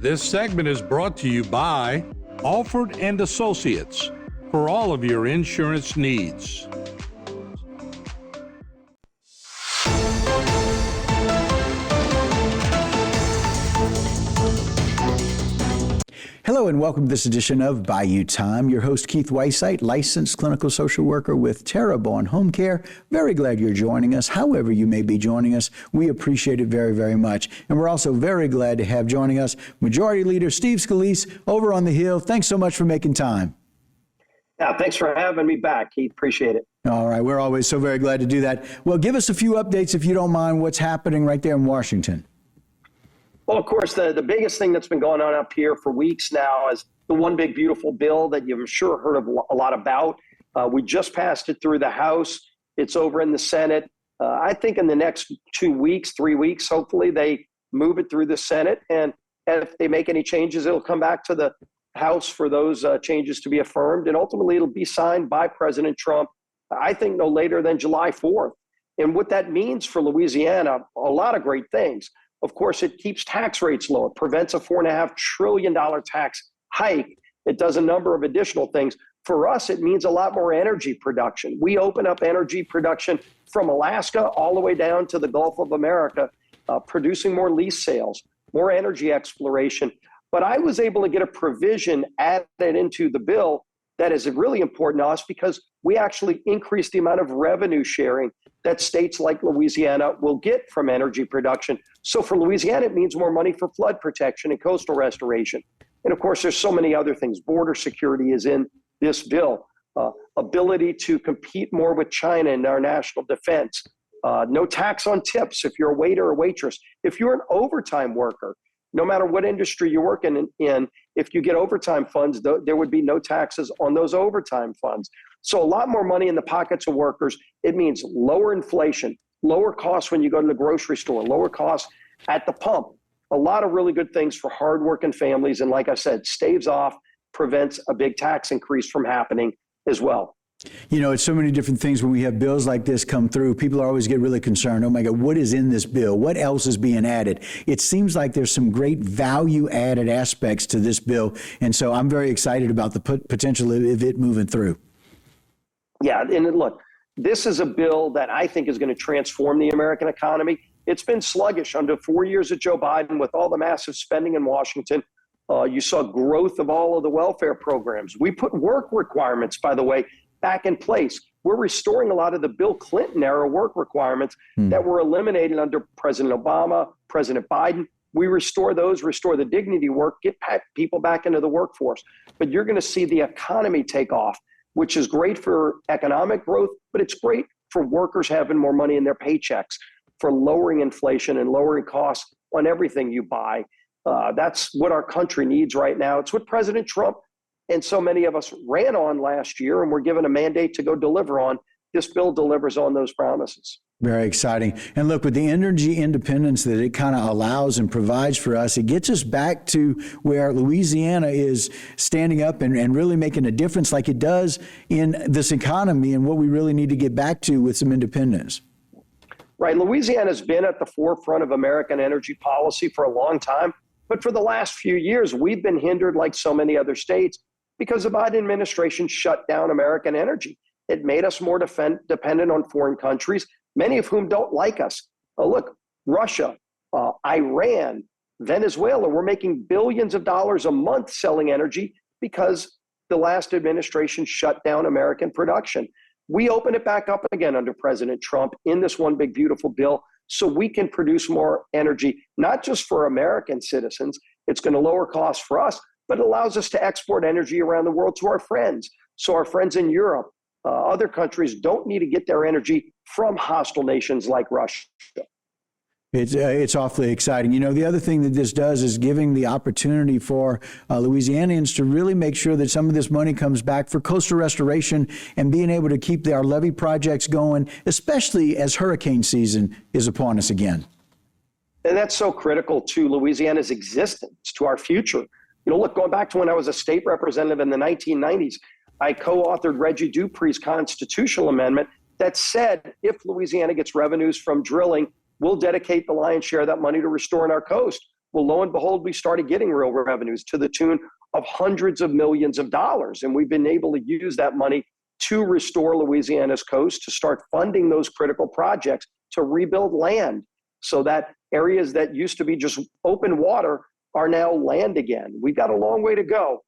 This segment is brought to you by Alford and Associates for all of your insurance needs. Hello and welcome to this edition of Bayou Time. Your host, Keith Weissite, licensed clinical social worker with Terrebonne Home Care. Very glad you're joining us. However you may be joining us, we appreciate it very, very much. And we're also very glad to have joining us Majority Leader Steve Scalise over on the Hill. Thanks so much for making time. Yeah, thanks for having me back, Keith. Appreciate it. All right, we're always so very glad to do that. Well, give us a few updates, if you don't mind, what's happening right there in Washington. Well, of course, the biggest thing that's been going on up here for weeks now is the one big beautiful bill that you've sure heard of a lot about. We just passed it through the House. It's over in the Senate. I think in the next 2 weeks, 3 weeks, hopefully they move it through the Senate. And if they make any changes, it'll come back to the House for those changes to be affirmed. And ultimately, it'll be signed by President Trump, I think no later than July 4th. And what that means for Louisiana, a lot of great things. Of course, it keeps tax rates low. It prevents a $4.5 trillion tax hike. It does a number of additional things. For us, it means a lot more energy production. We open up energy production from Alaska all the way down to the Gulf of America, producing more lease sales, more energy exploration. But I was able to get a provision added into the bill that is really important to us because we actually increase the amount of revenue sharing that states like Louisiana will get from energy production. So for Louisiana, it means more money for flood protection and coastal restoration. And of course, there's so many other things. Border security is in this bill. Ability to compete more with China in our national defense. No tax on tips if you're a waiter or waitress. If you're an overtime worker, no matter what industry you're working in, if you get overtime funds, there would be no taxes on those overtime funds. So a lot more money in the pockets of workers. It means lower inflation, lower costs when you go to the grocery store, lower costs at the pump. A lot of really good things for hardworking families. And like I said, staves off, prevents a big tax increase from happening as well. You know, it's so many different things when we have bills like this come through. People always get really concerned. Oh, my God, what is in this bill? What else is being added? It seems like there's some great value-added aspects to this bill. And so I'm very excited about the potential of it moving through. Yeah, and look, this is a bill that I think is going to transform the American economy. It's been sluggish under 4 years of Joe Biden with all the massive spending in Washington. You saw growth of all of the welfare programs. We put work requirements, by the way, back in place. We're restoring a lot of the Bill Clinton era work requirements that were eliminated under President Obama, President Biden. We restore those, restore the dignity work, get people back into the workforce. But you're going to see the economy take off, which is great for economic growth, but it's great for workers having more money in their paychecks, for lowering inflation and lowering costs on everything you buy. That's what our country needs right now. It's what President Trump and so many of us ran on last year, and we're given a mandate to go deliver on. This bill delivers on those promises. Very exciting. And look, with the energy independence that it kind of allows and provides for us, it gets us back to where Louisiana is standing up and really making a difference like it does in this economy and what we really need to get back to with some independence. Right. Louisiana's been at the forefront of American energy policy for a long time. But for the last few years, we've been hindered like so many other states because the Biden administration shut down American energy. It made us more dependent on foreign countries, many of whom don't like us. Look, Russia, Iran, Venezuela, we're making billions of dollars a month selling energy because the last administration shut down American production. We open it back up again under President Trump in this one big beautiful bill so we can produce more energy, not just for American citizens. It's going to lower costs for us, but it allows us to export energy around the world to our friends. So our friends in Europe, other countries don't need to get their energy from hostile nations like Russia. It's awfully exciting. You know, the other thing that this does is giving the opportunity for Louisianians to really make sure that some of this money comes back for coastal restoration and being able to keep our levee projects going, especially as hurricane season is upon us again. And that's so critical to Louisiana's existence, to our future. You know, look, going back to when I was a state representative in the 1990s, I co-authored Reggie Dupree's constitutional amendment that said if Louisiana gets revenues from drilling, we'll dedicate the lion's share of that money to restoring our coast. Well, lo and behold, we started getting real revenues to the tune of hundreds of millions of dollars. And we've been able to use that money to restore Louisiana's coast, to start funding those critical projects, to rebuild land so that areas that used to be just open water are now land again. We've got a long way to go,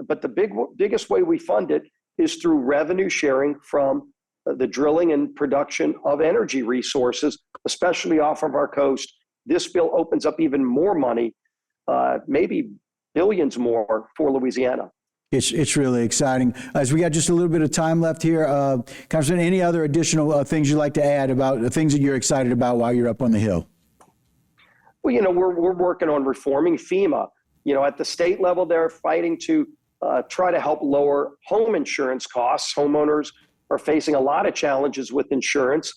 but the biggest way we fund it is through revenue sharing from the drilling and production of energy resources, especially off of our coast. This bill opens up even more money, maybe billions more for Louisiana. It's really exciting. As we got just a little bit of time left here, Congressman, any other additional things you'd like to add about the things that you're excited about while you're up on the Hill? Well, we're working on reforming FEMA. At the state level, they're fighting to try to help lower home insurance costs. Homeowners are facing a lot of challenges with insurance.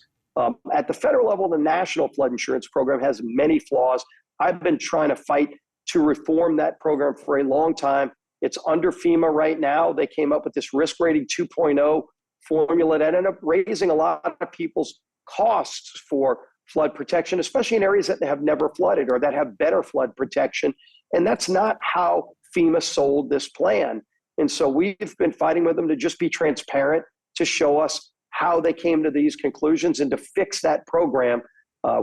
At the federal level, the National Flood Insurance Program has many flaws. I've been trying to fight to reform that program for a long time. It's under FEMA right now. They came up with this risk rating 2.0 formula that ended up raising a lot of people's costs for flood protection, especially in areas that have never flooded or that have better flood protection. And that's not how FEMA sold this plan. And so we've been fighting with them to just be transparent, to show us how they came to these conclusions and to fix that program.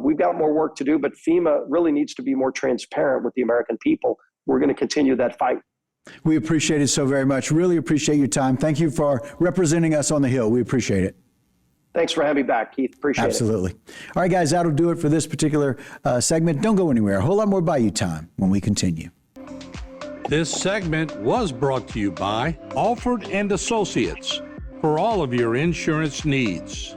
We've got more work to do, but FEMA really needs to be more transparent with the American people. We're going to continue that fight. We appreciate it so very much. Really appreciate your time. Thank you for representing us on the Hill. We appreciate it. Thanks for having me back, Keith. Appreciate it. Absolutely. All right, guys, that'll do it for this particular segment. Don't go anywhere. A whole lot more Bayou time when we continue. This segment was brought to you by Alford and Associates for all of your insurance needs.